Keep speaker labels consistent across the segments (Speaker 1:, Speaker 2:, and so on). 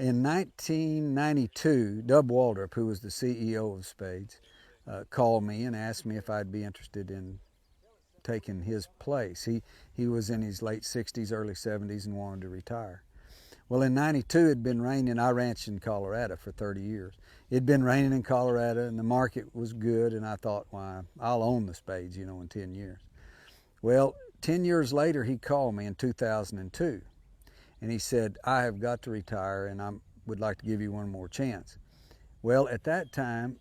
Speaker 1: In 1992, Dub Waldrop, who was the CEO of Spades, called me and asked me if I'd be interested in taking his place. He was in his late 60s, early 70s, and wanted to retire. Well, in 92, it'd been raining. I ranched in Colorado for 30 years. It'd been raining in Colorado, and the market was good, and I thought, well, I'll own the Spades, you know, in 10 years. Well, 10 years later, he called me in 2002, and he said, I have got to retire, and I would like to give you one more chance. Well, at that time,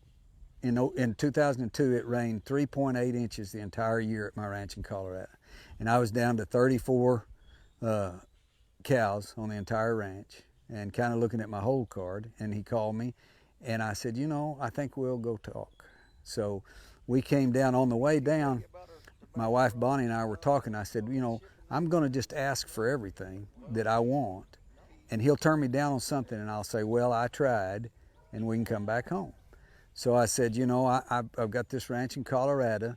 Speaker 1: in 2002, it rained 3.8 inches the entire year at my ranch in Colorado, and I was down to 34 cows on the entire ranch, and kind of looking at my hold card, and he called me, and I said, you know, I think we'll go talk. So we came down. On the way down, my wife Bonnie and I were talking. I said, you know, I'm going to just ask for everything that I want, and he'll turn me down on something, and I'll say, well, I tried, and we can come back home. So I said, you know, I've got this ranch in Colorado,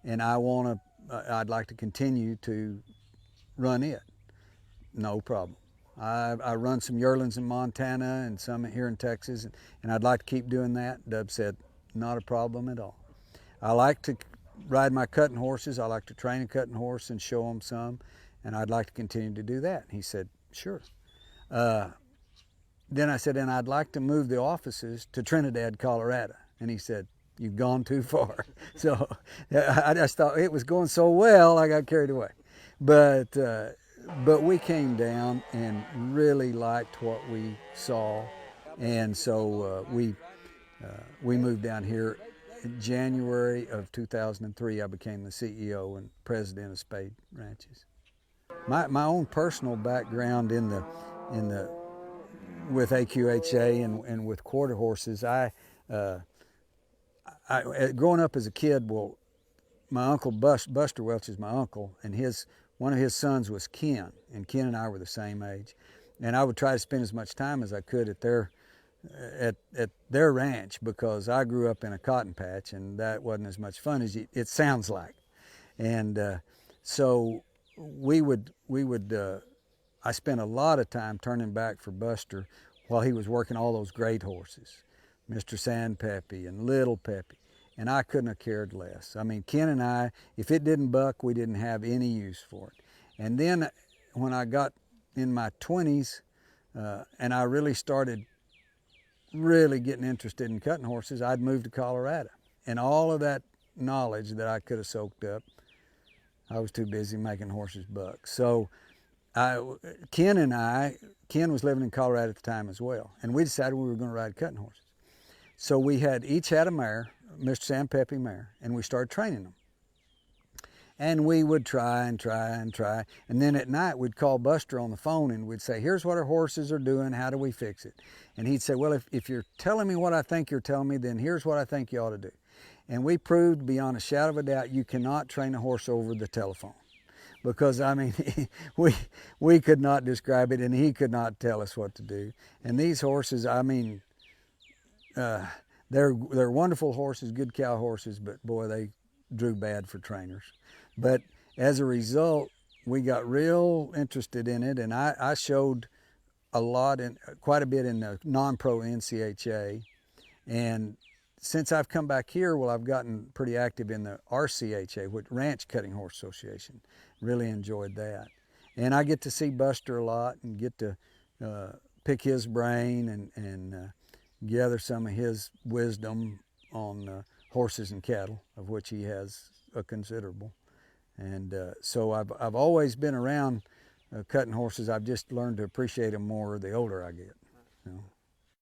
Speaker 1: and I'd like to continue to run it. No problem. I run some yearlings in Montana and some here in Texas, and I'd like to keep doing that. Dub said, not a problem at all. I like to ride my cutting horses. I like to train a cutting horse and show them some, and I'd like to continue to do that. He said, sure. Then I said, and I'd like to move the offices to Trinidad, Colorado. And he said, you've gone too far. So I just thought it was going so well, I got carried away. But we came down and really liked what we saw, and so we moved down here. In January of 2003, I became the CEO and president of Spade Ranches. My own personal background with AQHA and with quarter horses, growing up as a kid, well, my uncle Buster Welch is my uncle, and one of his sons was Ken, and Ken and I were the same age. And I would try to spend as much time as I could at their ranch, because I grew up in a cotton patch, and that wasn't as much fun as it sounds like. And so I spent a lot of time turning back for Buster while he was working all those great horses, Mr. Sandpeppy and Little Peppy. And I couldn't have cared less. I mean, Ken and I, if it didn't buck, we didn't have any use for it. And then when I got in my 20s, and I really started getting interested in cutting horses, I'd moved to Colorado. And all of that knowledge that I could have soaked up, I was too busy making horses buck. So Ken was living in Colorado at the time as well. And we decided we were going to ride cutting horses. So we each had a mare, Mr. Sandpeppy mare, and we started training them. And we would try and try and try. And then at night, we'd call Buster on the phone and we'd say, here's what our horses are doing, how do we fix it? And he'd say, well, if you're telling me what I think you're telling me, then here's what I think you ought to do. And we proved beyond a shadow of a doubt, you cannot train a horse over the telephone. Because, I mean, we could not describe it, and he could not tell us what to do. And these horses, I mean, they're wonderful horses, good cow horses, but boy, they drew bad for trainers. But as a result, we got real interested in it, and I showed quite a bit in the non-pro NCHA. And since I've come back here, well, I've gotten pretty active in the RCHA, which Ranch Cutting Horse Association. Really enjoyed that. And I get to see Buster a lot and get to pick his brain and gather some of his wisdom on horses and cattle, of which he has a considerable. And so I've always been around cutting horses. I've just learned to appreciate them more the older I get. You know.